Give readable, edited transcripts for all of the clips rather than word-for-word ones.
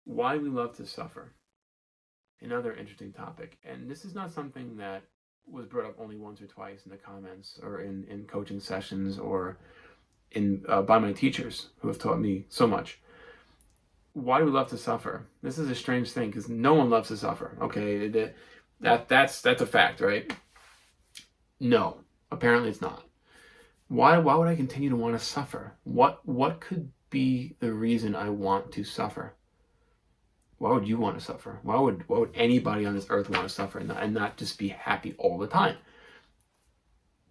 Why we love to suffer. Another interesting topic. And this is not something that was brought up only once or twice in the comments or in coaching sessions or in by my teachers who have taught me so much. Why do we love to suffer? This is a strange thing because no one loves to suffer. Okay, that's a fact, right? No, apparently it's not. Why would I continue to want to suffer? What could be the reason I want to suffer? Why would you want to suffer? Why would anybody on this earth want to suffer and not just be happy all the time?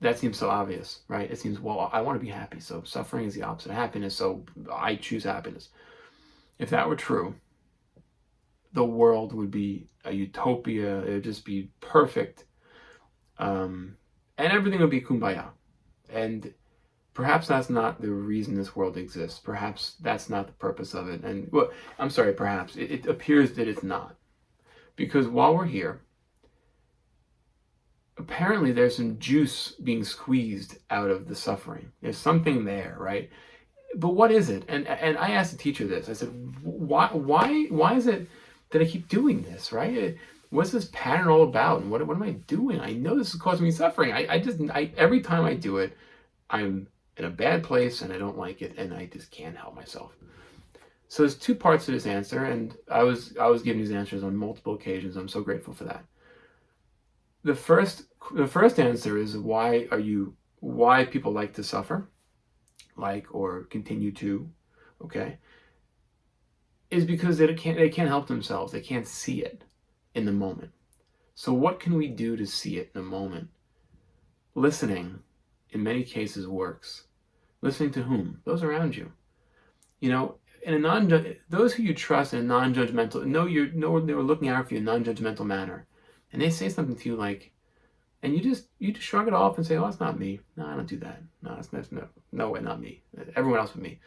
That seems so obvious, right? It seems, well, I want to be happy, so suffering is the opposite of happiness, so I choose happiness. If that were true, the world would be a utopia. It would just be perfect, and everything would be kumbaya. And perhaps that's not the reason this world exists. Perhaps that's not the purpose of it. And well, I'm sorry, perhaps it appears that it's not, because while we're here, apparently there's some juice being squeezed out of the suffering. There's something there, right? But what is it? And I asked the teacher this. I said, why is it that I keep doing this, right? What's this pattern all about? And what am I doing? I know this is causing me suffering. I every time I do it, I'm in a bad place and I don't like it and I just can't help myself. So there's two parts to this answer, and I was giving these answers on multiple occasions. I'm so grateful for that. The first answer is why people like to suffer, like or continue to, okay, is because they can't help themselves. They can't see it in the moment. So what can we do to see it in the moment? Listening, in many cases, works. Listening to whom? Those around you. You know, those who you trust in a non-judgmental, they're looking out for you in a non-judgmental manner, and they say something to you like, and you just shrug it off and say, "Oh, it's not me. No, I don't do that. No, that's no way, not me. Everyone else but me."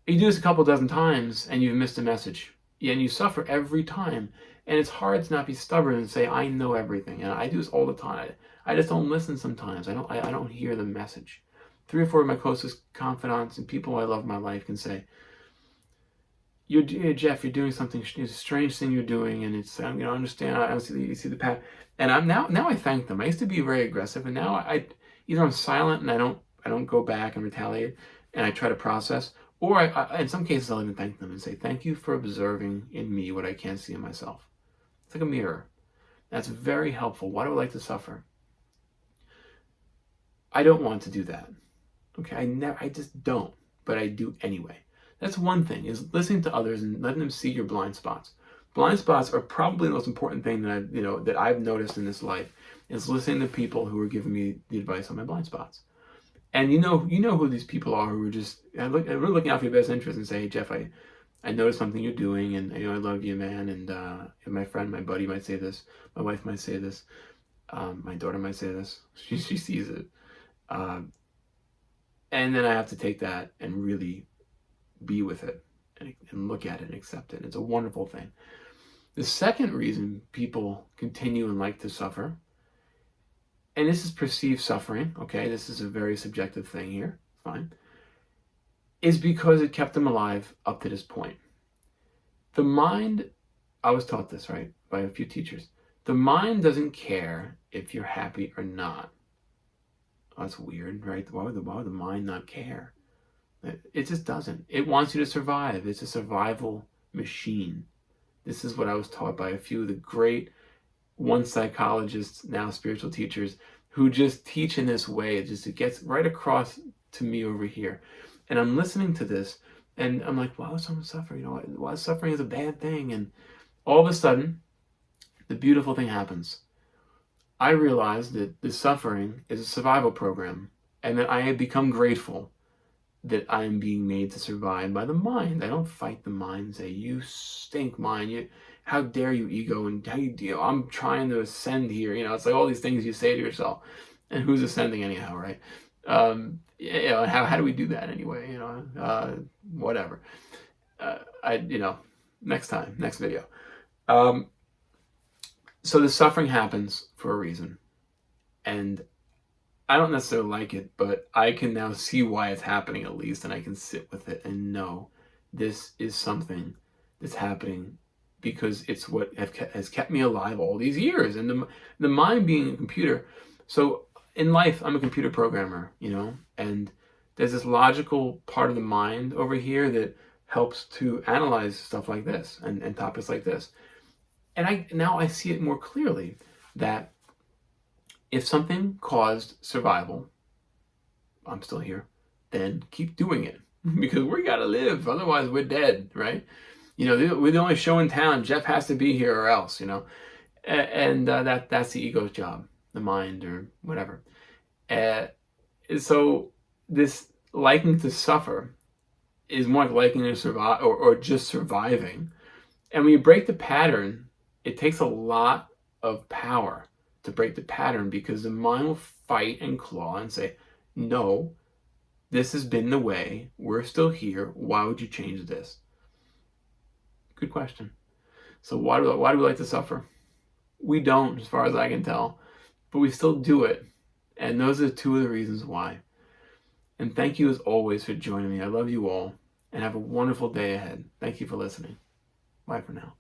You do this a couple dozen times, and you've missed a message, and you suffer every time. And it's hard to not be stubborn and say, "I know everything," and I do this all the time. I just don't listen sometimes. I don't hear the message. 3 or 4 of my closest confidants and people I love in my life can say, Jeff, you're doing something. It's a strange thing you're doing, and it's I understand. I don't see the path." And I'm now I thank them. I used to be very aggressive, and now I either I'm silent and I don't go back and retaliate, and I try to process, or in some cases I'll even thank them and say, "Thank you for observing in me what I can't see in myself." It's like a mirror. That's very helpful. Why do I like to suffer? I don't want to do that. Okay, I just don't, but I do anyway. That's one thing, is listening to others and letting them see your blind spots. Blind spots are probably the most important thing that I've noticed in this life, is listening to people who are giving me the advice on my blind spots. And you know who these people are, who are just really looking out for your best interest and say, "Hey, Jeff, I noticed something you're doing, and I love you, man." And my friend, my buddy might say this, my wife might say this, my daughter might say this. She sees it. Uh, and then I have to take that and really be with it and look at it and accept it. It's a wonderful thing. The second reason people continue and like to suffer, and this is perceived suffering, okay, this is a very subjective thing here, fine, is because it kept them alive up to this point. The mind, I was taught this, right, by a few teachers. The mind doesn't care if you're happy or not. Oh, that's weird, right? Why would the mind not care? It just doesn't. It wants you to survive. It's a survival machine. This is what I was taught by a few of the great once psychologists, now spiritual teachers, who just teach in this way. It gets right across to me over here. And I'm listening to this, and I'm like, why would someone suffer? Why suffering is a bad thing? And all of a sudden, the beautiful thing happens. I realize that the suffering is a survival program, and that I have become grateful that I'm being made to survive by the mind. I don't fight the mind and say, "You stink, mind. How dare you, ego?" And I'm trying to ascend here. It's like all these things you say to yourself. And who's ascending anyhow, right? How do we do that anyway? Whatever. Next time, next video. So the suffering happens for a reason, and I don't necessarily like it, but I can now see why it's happening, at least, and I can sit with it and know this is something that's happening because it's what has kept me alive all these years. And the mind being a computer. So in life, I'm a computer programmer, and there's this logical part of the mind over here that helps to analyze stuff like this and topics like this. And now I see it more clearly that if something caused survival, I'm still here, then keep doing it because we gotta live. Otherwise, we're dead, right? We're the only show in town. Jeff has to be here or else, and that's the ego's job, the mind or whatever. So this liking to suffer is more like liking to survive or just surviving. And when you break the pattern, it takes a lot of power to break the pattern because the mind will fight and claw and say, no, this has been the way. We're still here. Why would you change this? Good question. So why do we like to suffer? We don't, as far as I can tell, but we still do it. And those are two of the reasons why. And thank you as always for joining me. I love you all and have a wonderful day ahead. Thank you for listening. Bye for now.